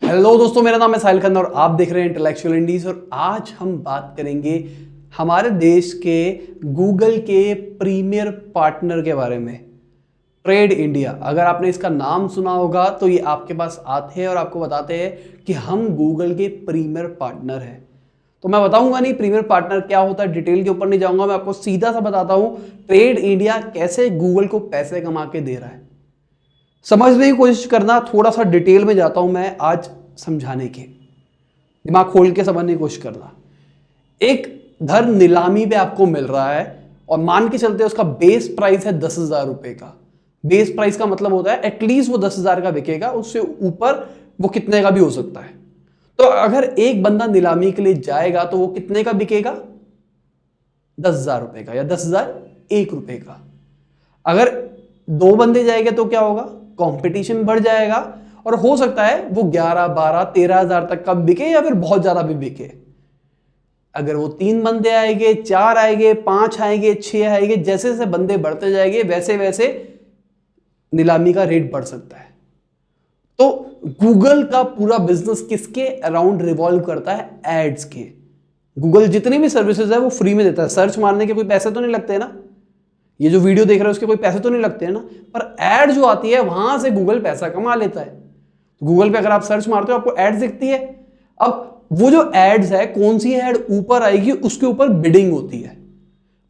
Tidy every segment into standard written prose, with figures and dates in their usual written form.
Hello दोस्तों, मेरा नाम है साहिल खन्ना और आप देख रहे हैं इंटेलेक्चुअल इंडीज। और आज हम बात करेंगे हमारे देश के गूगल के प्रीमियर पार्टनर के बारे में, ट्रेड इंडिया। अगर आपने इसका नाम सुना होगा तो ये आपके पास आते हैं और आपको बताते हैं कि हम गूगल के प्रीमियर पार्टनर हैं। तो मैं बताऊंगा नहीं प्रीमियर पार्टनर क्या होता है, डिटेल के ऊपर नहीं जाऊंगा। मैं आपको सीधा सा बताता हूं ट्रेड इंडिया कैसे गूगल को पैसे कमा के दे रहा है। समझने की कोशिश करना, थोड़ा सा डिटेल में जाता हूं मैं आज समझाने के, दिमाग खोल के समझने की कोशिश करना। एक घर नीलामी पे आपको मिल रहा है और मान के चलते उसका बेस प्राइस है 10,000 रुपए का। बेस प्राइस का मतलब होता है एटलीस्ट वो 10,000 का बिकेगा, उससे ऊपर वो कितने का भी हो सकता है। तो अगर एक बंदा नीलामी के लिए जाएगा तो वो कितने का बिकेगा? 10,000 रुपए का या 10,001 रुपए का। अगर दो बंदे जाएंगे तो क्या होगा? कंपटीशन बढ़ जाएगा और हो सकता है वो 11, 12, 13,000 तक का बिके या फिर बहुत ज्यादा भी बिके। अगर वो 3 बंदे आएंगे, 4 आएंगे, 5 आएंगे, 6 आएंगे, जैसे जैसे बंदे बढ़ते जाएंगे वैसे वैसे नीलामी का रेट बढ़ सकता है। तो गूगल का पूरा बिजनेस किसके अराउंड रिवॉल्व करता है? एड्स के। गूगल जितनी भी सर्विसेज है वो फ्री में देता है। सर्च मारने के कोई पैसे तो नहीं लगते ना, ये जो वीडियो देख रहे हो उसके कोई पैसे तो नहीं लगते हैं ना, पर एड जो आती है वहां से गूगल पैसा कमा लेता है। गूगल पे अगर आप सर्च मारते हो आपको एड्स दिखती है। अब वो जो एड्स है, कौन सी एड ऊपर आएगी उसके ऊपर बिडिंग होती है।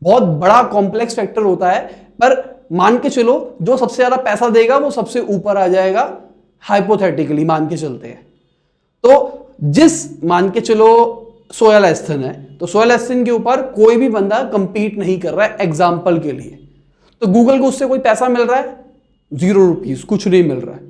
बहुत बड़ा कॉम्प्लेक्स फैक्टर होता है, पर मान के चलो जो सबसे ज्यादा पैसा देगा वो सबसे ऊपर आ जाएगा, हाइपोथेटिकली मान के चलते हैं। तो जिस मान के चलो सोयल एस्थन है, तो सोयल एस्थन के ऊपर कोई भी बंदा कंपीट नहीं कर रहा है एग्जाम्पल के लिए, तो गूगल को उससे कोई पैसा मिल रहा है? 0 रुपीज, कुछ नहीं मिल रहा है।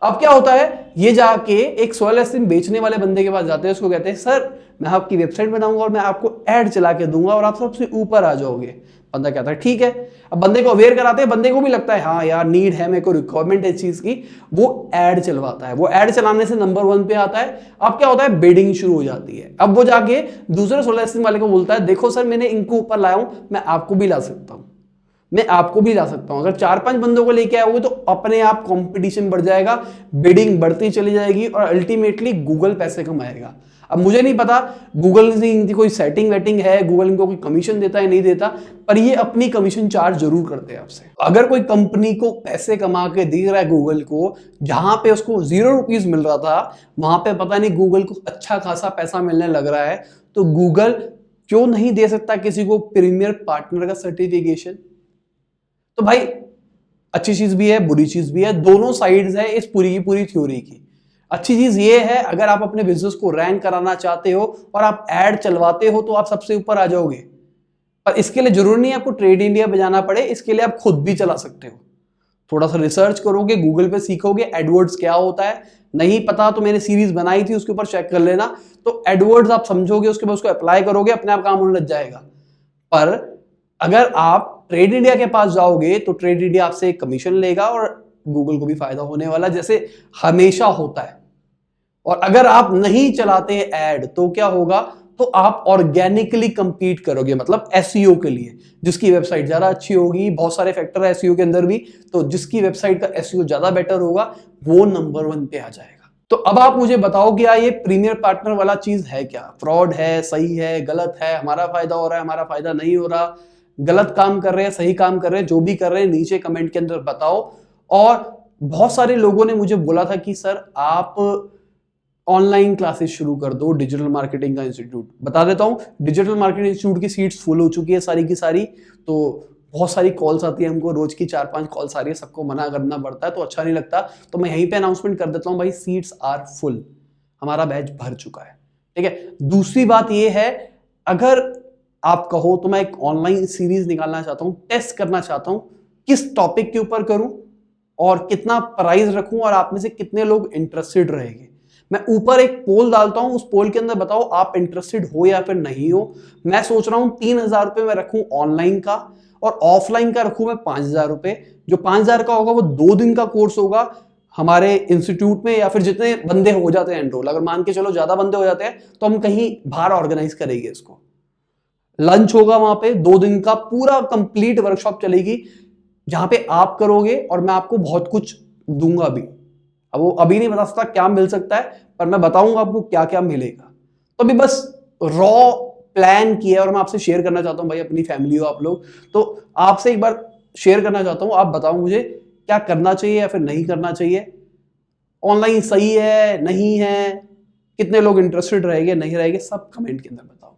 अब क्या होता है, ये जाके एक सोयल एस्थन बेचने वाले बंदे के पास जाते हैं, उसको कहते हैं सर मैं आपकी वेबसाइट बनाऊंगा और मैं आपको ऐड चला के दूंगा और आप सबसे ऊपर आ जाओगे। बंदा कहता है ठीक है। अब बंदे को अवेयर कराते हैं, बंदे को भी लगता है हाँ यार नीड है, मेरे को रिक्वायरमेंट है इस चीज की। वो ऐड चलवाता है, वो ऐड चलाने से नंबर 1 पे आता है। अब क्या होता है, बिडिंग शुरू हो जाती है। अब वो जाके दूसरे सोलर सिस्टम वाले को बोलता है देखो सर मैंने इनको ऊपर लाया हूं, मैं आपको भी ला सकता हूं, मैं आपको भी ला सकता हूं। अगर 4-5 बंदों को लेके आओगे तो अपने आप कंपटीशन बढ़ जाएगा, बिडिंग बढ़ती चली जाएगी और अल्टीमेटली गूगल पैसे कमाएगा। अब मुझे नहीं पता गूगल से इनकी कोई सेटिंग वेटिंग है, गूगल इनको कोई कमीशन देता है नहीं देता, पर ये अपनी कमीशन चार्ज जरूर करते हैं आपसे। अगर कोई कंपनी को पैसे कमा के दे रहा है गूगल को, जहां पे उसको 0 रुपीज मिल रहा था वहां पे पता नहीं गूगल को अच्छा खासा पैसा मिलने लग रहा है, तो गूगल क्यों नहीं दे सकता किसी को प्रीमियर पार्टनर का सर्टिफिकेशन? तो भाई अच्छी चीज भी है, बुरी चीज भी है, दोनों साइड्स है इस पूरी की पूरी थ्योरी की। अच्छी चीज ये है, अगर आप अपने बिजनेस को रैंक कराना चाहते हो और आप ऐड चलवाते हो तो आप सबसे ऊपर आ जाओगे। पर इसके लिए जरूरी नहीं आपको ट्रेड इंडिया बजाना पड़े, इसके लिए आप खुद भी चला सकते हो। थोड़ा सा रिसर्च करोगे, गूगल पे सीखोगे एडवर्ड्स क्या होता है। नहीं पता तो मैंने सीरीज बनाई थी, उसके ऊपर चेक कर लेना। तो एडवर्ड्स आप समझोगे, उसके बाद उसको अप्लाई करोगे, अपने आप काम होने लग जाएगा। पर अगर आप ट्रेड इंडिया के पास जाओगे तो ट्रेड इंडिया आपसे एक कमीशन लेगा और गूगल को भी फायदा होने वाला, जैसे हमेशा होता है। और अगर आप नहीं चलाते ऐड तो क्या होगा, तो आप ऑर्गेनिकली कंपीट करोगे, मतलब एसईओ के लिए। जिसकी वेबसाइट ज्यादा अच्छी होगी, बहुत सारे फैक्टर है एसईओ के अंदर भी, तो जिसकी वेबसाइट का एसईओ ज्यादा बेटर होगा वो नंबर 1 पे आ जाएगा। तो अब आप मुझे बताओ क्या ये प्रीमियर पार्टनर वाला चीज है क्या? फ्रॉड है, सही है, गलत है, हमारा फायदा हो रहा है, हमारा फायदा नहीं हो रहा, गलत काम कर रहे हैं, सही काम कर रहे हैं, जो भी कर रहे हैं नीचे कमेंट के अंदर बताओ। और बहुत सारे लोगों ने मुझे बोला था कि सर आप ऑनलाइन क्लासेस शुरू कर दो, डिजिटल मार्केटिंग का इंस्टीट्यूट। बता देता हूं, डिजिटल मार्केटिंग इंस्टीट्यूट की सीट्स फुल हो चुकी है सारी की सारी। तो बहुत सारी कॉल्स आती है हमको, रोज की 4-5 कॉल्स आ रही है, सबको मना करना पड़ता है तो अच्छा नहीं लगता। तो मैं यहीं पे अनाउंसमेंट कर देता हूं भाई, सीट्स आर फुल, हमारा बैच भर चुका है। ठीक है। दूसरी बात यह है, अगर आप कहो तो मैं एक ऑनलाइन सीरीज निकालना चाहता हूं, टेस्ट करना चाहता हूं किस टॉपिक के ऊपर करूं और कितना प्राइस रखूं और आप में से कितने लोग इंटरेस्टेड रहेंगे। मैं ऊपर एक पोल डालता हूं, उस पोल के अंदर बताओ आप इंटरेस्टेड हो या फिर नहीं हो। मैं सोच रहा हूं 3,000 रुपए में रखूं ऑनलाइन का और ऑफलाइन का रखूं मैं 5,000 रुपए। जो 5,000 का होगा वो 2 दिन का कोर्स होगा हमारे इंस्टीट्यूट में, या फिर जितने बंदे हो जाते हैं एनरोल। अगर मान के चलो ज्यादा बंदे हो जाते हैं तो हम कहीं बाहर ऑर्गेनाइज करेंगे इसको। लंच होगा वहां पे, 2 दिन का पूरा कंप्लीट वर्कशॉप चलेगी जहां पे आप करोगे और मैं आपको बहुत कुछ दूंगा भी। अब वो अभी नहीं बता सकता क्या मिल सकता है, पर मैं बताऊंगा आपको क्या क्या मिलेगा। तो अभी बस रॉ प्लान किया और मैं आपसे शेयर करना चाहता हूं भाई, अपनी फैमिली हो आप लोग, तो आपसे एक बार शेयर करना चाहता हूं, आप बताओ मुझे क्या करना चाहिए या फिर नहीं करना चाहिए, ऑनलाइन सही है नहीं है, कितने लोग इंटरेस्टेड रहेंगे नहीं रहेंगे, सब कमेंट के अंदर बताओ।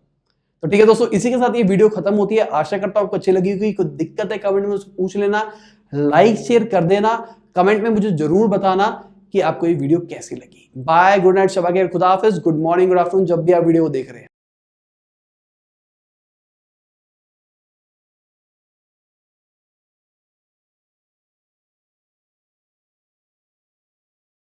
तो ठीक है दोस्तों, इसी के साथ ये वीडियो खत्म होती है। आशा करता हूं आपको अच्छी लगी होगी। कोई दिक्कत है कमेंट में उसको पूछ लेना, लाइक शेयर कर देना, कमेंट में मुझे जरूर बताना कि आपको ये वीडियो कैसी लगी। बाय, गुड नाइट, शबा खैर, खुदा हाफिज, गुड मॉर्निंग, गुड आफ्टरनून, जब भी आप वीडियो को देख रहे हैं।